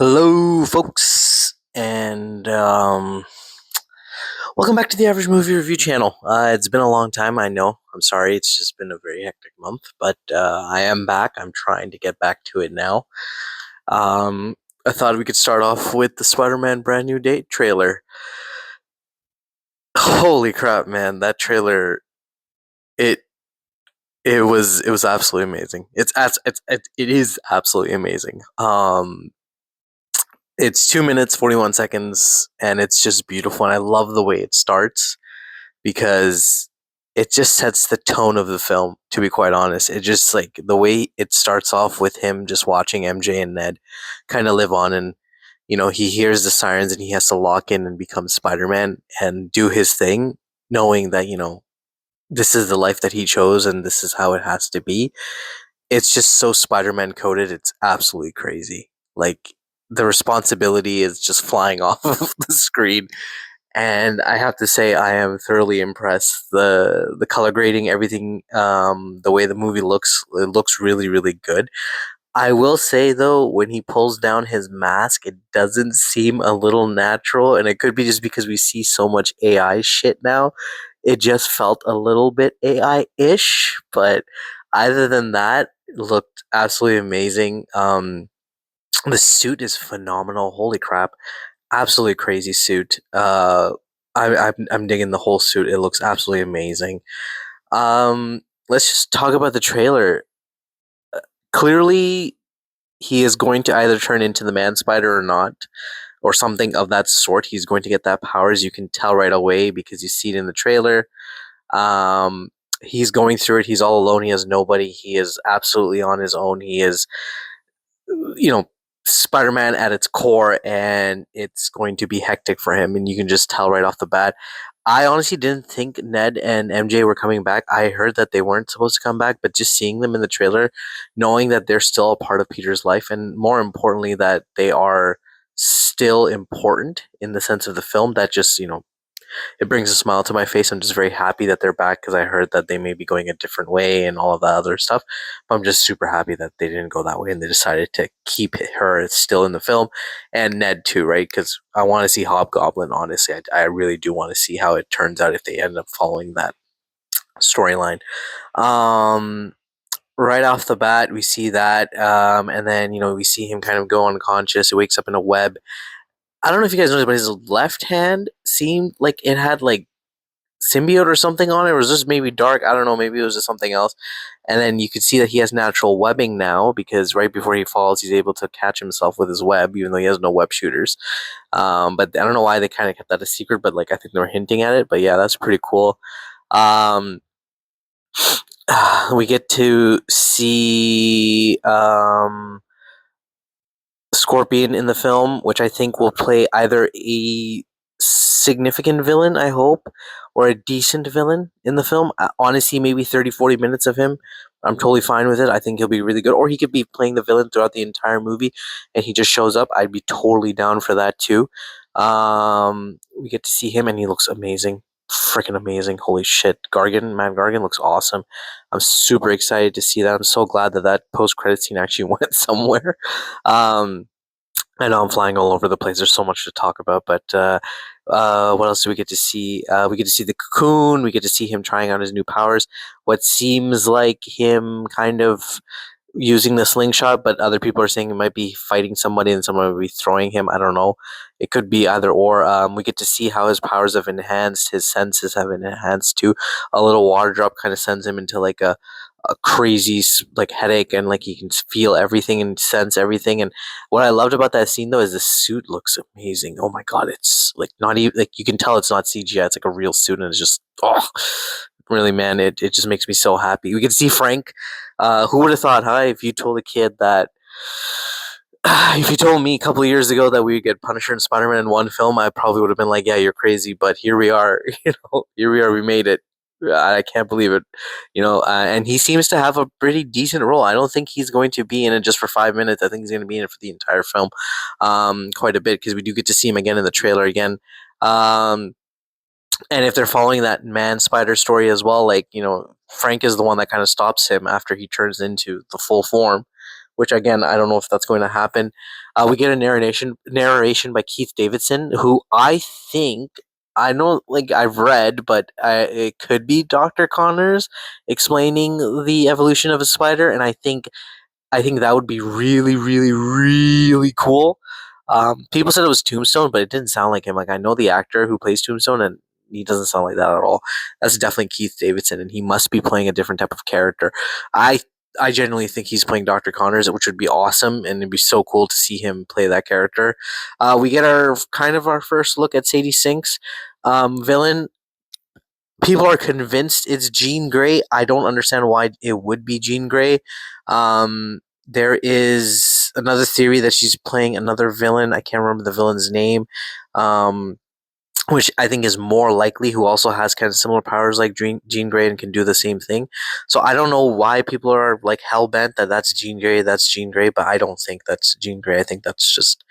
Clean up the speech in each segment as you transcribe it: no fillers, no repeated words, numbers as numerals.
Hello, folks, and welcome back to the Average Movie Review channel. It's been a long time, I know. I'm sorry, it's just been a very hectic month, but I am back. I'm trying to get back to it now. Um, I thought we could start off with the Spider-Man Brand New Day trailer. Holy crap, man! That trailer, it it was absolutely amazing. It is absolutely amazing. It's 2 minutes 41 seconds, and it's just beautiful. And I love the way it starts because it just sets the tone of the film. To be quite honest, it just like the way it starts off with him just watching MJ and Ned kind of live on, and he hears the sirens and he has to lock in and become Spider-Man and do his thing, knowing that this is the life that he chose and this is how it has to be. It's just so Spider-Man coded. It's absolutely crazy. Like the responsibility is just flying off of the screen, and I have to say I am thoroughly impressed. The color grading, everything, the way the movie looks, it looks really really good. I will say though, when he pulls down his mask, it doesn't seem a little natural, and it could be just because we see so much AI shit now. It just felt a little bit AI ish, but other than that, it looked absolutely amazing. The suit is phenomenal. Holy crap, absolutely crazy suit. I'm digging the whole suit. It looks absolutely amazing. Let's just talk about the trailer. Clearly, he is going to either turn into the man spider or not, or something of that sort. He's going to get that powers. You can tell right away because you see it in the trailer. He's going through it. He's all alone. He has nobody. He is absolutely on his own. He is, you know, Spider-Man at its core, and it's going to be hectic for him, and you can just tell right off the bat. I honestly didn't think Ned and MJ were coming back. I heard that they weren't supposed to come back, but just seeing them in the trailer, knowing that they're still a part of Peter's life, and more importantly, that they are still important in the sense of the film, that just, it brings a smile to my face. I'm just very happy that they're back because I heard that they may be going a different way and all of that other stuff. But I'm just super happy that they didn't go that way and they decided to keep her still in the film, and Ned too, right? Because I want to see Hobgoblin. Honestly, I really do want to see how it turns out if they end up following that storyline. Um, right off the bat, we see that, and then we see him kind of go unconscious. He wakes up in a web. I don't know if you guys noticed, but his left hand seemed like it had like symbiote or something on it, or was this maybe dark? I don't know. Maybe it was just something else. And then you could see that he has natural webbing now because right before he falls, he's able to catch himself with his web, even though he has no web shooters. But I don't know why they kind of kept that a secret, but like I think they were hinting at it. But yeah, that's pretty cool. Um, we get to see Scorpion in the film, which I think will play either a significant villain, I hope, or a decent villain in the film. Honestly, maybe 30, 40 minutes of him. I'm totally fine with it. I think he'll be really good. Or he could be playing the villain throughout the entire movie and he just shows up. I'd be totally down for that too. We get to see him and he looks amazing. Freaking amazing. Holy shit. Gargan looks awesome. I'm super excited to see that. I'm so glad that that post credit scene actually went somewhere. Um, I know I'm flying all over the place. There's so much to talk about, but what else do we get to see? We get to see the cocoon. We get to see him trying out his new powers. What seems like him kind of using the slingshot, but other people are saying he might be fighting somebody and someone will be throwing him. I don't know. It could be either or. We get to see how his powers have enhanced. His senses have enhanced too. A little water drop kind of sends him into like a crazy like headache, and like he can feel everything and sense everything. And what I loved about that scene though is the suit looks amazing. Oh my god, it's like not even like you can tell it's not CGI. It's like a real suit, and it's just really, man, it just makes me so happy. We can see Frank. Who would have thought, huh? If you told a kid that, if you told me a couple of years ago that we would get Punisher and Spider Man in one film, I probably would have been like, yeah, you're crazy. But here we are. Here we are. We made it. I can't believe it. And he seems to have a pretty decent role. I don't think he's going to be in it just for 5 minutes. I think he's going to be in it for the entire film, quite a bit because we do get to see him again in the trailer again. And if they're following that man spider story as well, like Frank is the one that kind of stops him after he turns into the full form, which again I don't know if that's going to happen. We get a narration by Keith Davidson, who I think I know, like I've read, but it could be Doctor Connors explaining the evolution of a spider, and I think that would be really, really, really cool. People said it was Tombstone, but it didn't sound like him. Like I know the actor who plays Tombstone, and he doesn't sound like that at all. That's definitely Keith Davidson, and he must be playing a different type of character. I I genuinely think he's playing Doctor Connors, which would be awesome, and it'd be so cool to see him play that character. We get our kind of our first look at Sadie Sink's villain. People are convinced it's Jean Grey. I don't understand why it would be Jean Grey. There is another theory that she's playing another villain. I can't remember the villain's name, um, which I think is more likely, who also has kind of similar powers like Jean Grey and can do the same thing. So I don't know why people are like hell bent that that's Jean Grey, that's Jean Grey, but I don't think that's Jean Grey. I think that's just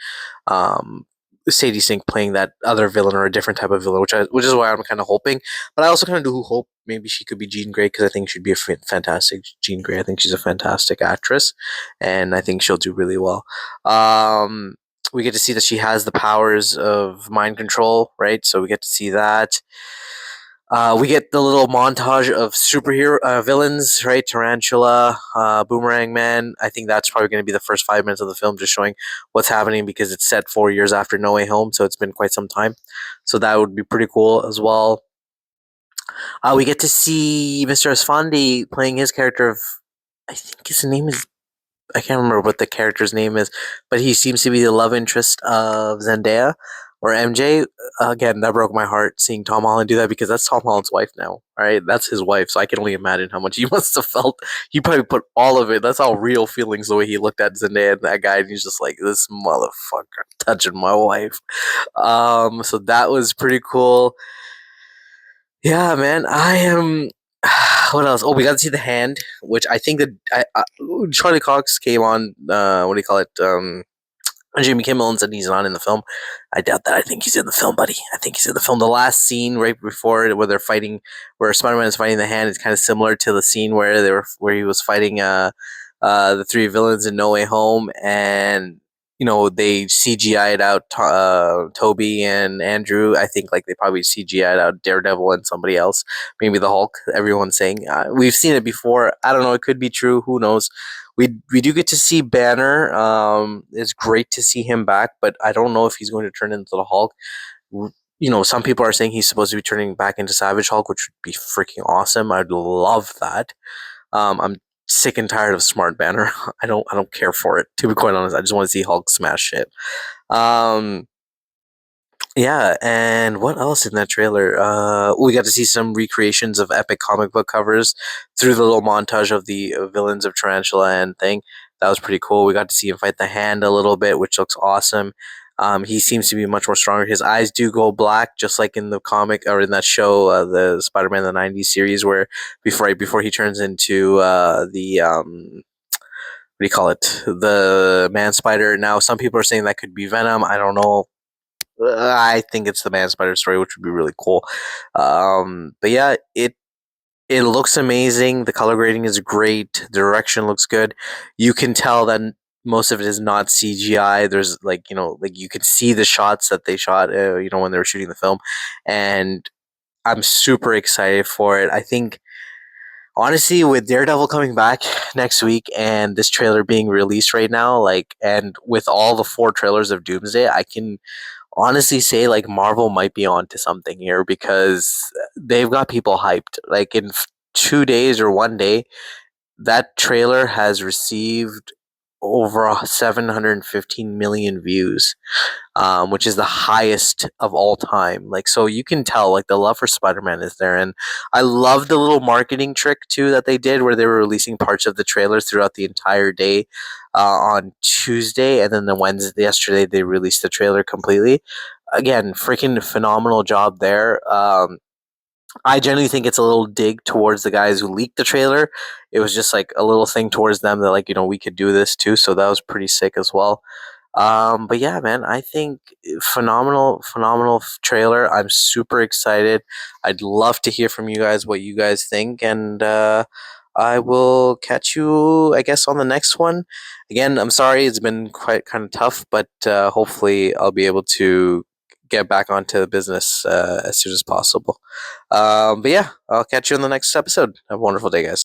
um, Sadie Sink playing that other villain or a different type of villain, which is why I'm kind of hoping. But I also kind of do hope maybe she could be Jean Grey, because I think she'd be a fantastic Jean Grey. I think she's a fantastic actress, and I think she'll do really well. We get to see that she has the powers of mind control, right? So we get to see that. We get the little montage of superhero villains, right? Tarantula, Boomerang Man. I think that's probably going to be the first 5 minutes of the film, just showing what's happening, because it's set 4 years after No Way Home, so it's been quite some time. So that would be pretty cool as well. We get to see Mr. Esfandi playing his character of, I think his name is, I can't remember what the character's name is, but he seems to be the love interest of Zendaya or MJ. Again, that broke my heart seeing Tom Holland do that, because that's Tom Holland's wife now. All right, that's his wife, so I can only imagine how much he must have felt. He probably put all of it. That's all real feelings. The way he looked at Zendaya and that guy, and he's just like, "This motherfucker touching my wife." So that was pretty cool. Yeah, man, I am. What else? Oh, we got to see the hand, which I think that Charlie Cox came on. What do you call it? Jimmy Kimmel and said he's not in the film. I doubt that. I think he's in the film, buddy. I think he's in the film. The last scene right before it, where they're fighting, where Spider-Man is fighting the hand, is kind of similar to the scene where he was fighting the three villains in No Way Home, and they CGI'd out Toby and Andrew. I think like they probably CGI'd out Daredevil and somebody else, maybe the Hulk. Everyone's saying we've seen it before. I don't know. It could be true. Who knows? We do get to see Banner. It's great to see him back, but I don't know if he's going to turn into the Hulk. Some people are saying he's supposed to be turning back into Savage Hulk, which would be freaking awesome. I'd love that. I'm sick and tired of Smart Banner. I don't care for it, to be quite honest. I just want to see Hulk smash shit. Um, yeah, and what else in that trailer? We got to see some recreations of epic comic book covers through the little montage of the villains of Tarantula and thing. That was pretty cool. We got to see him fight the Hand a little bit, which looks awesome. He seems to be much more stronger. His eyes do go black, just like in the comic or in that show, the Spider-Man the '90s series, where before he turns into the what do you call it, the Man Spider. Now, some people are saying that could be Venom. I don't know. I think it's the Man Spider story, which would be really cool. But yeah, it looks amazing. The color grading is great. The direction looks good. You can tell that most of it is not CGI. There's like you can see the shots that they shot, when they were shooting the film, and I'm super excited for it. I think honestly, with Daredevil coming back next week and this trailer being released right now, like, and with all the four trailers of Doomsday, I can honestly say like Marvel might be onto something here, because they've got people hyped. Like in 2 days or one day, that trailer has received over 715 million views, which is the highest of all time. Like, so you can tell like the love for Spider-Man is there, and I love the little marketing trick too that they did, where they were releasing parts of the trailers throughout the entire day on Tuesday, and then the Wednesday yesterday they released the trailer completely. Again, freaking phenomenal job there. I generally think it's a little dig towards the guys who leaked the trailer. It was just like a little thing towards them that like we could do this too. So that was pretty sick as well. But yeah, man, I think phenomenal trailer. I'm super excited. I'd love to hear from you guys what you guys think, and I will catch you, I guess, on the next one. Again, I'm sorry it's been quite kind of tough, but hopefully I'll be able to get back onto the business as soon as possible. But yeah, I'll catch you in the next episode. Have a wonderful day, guys.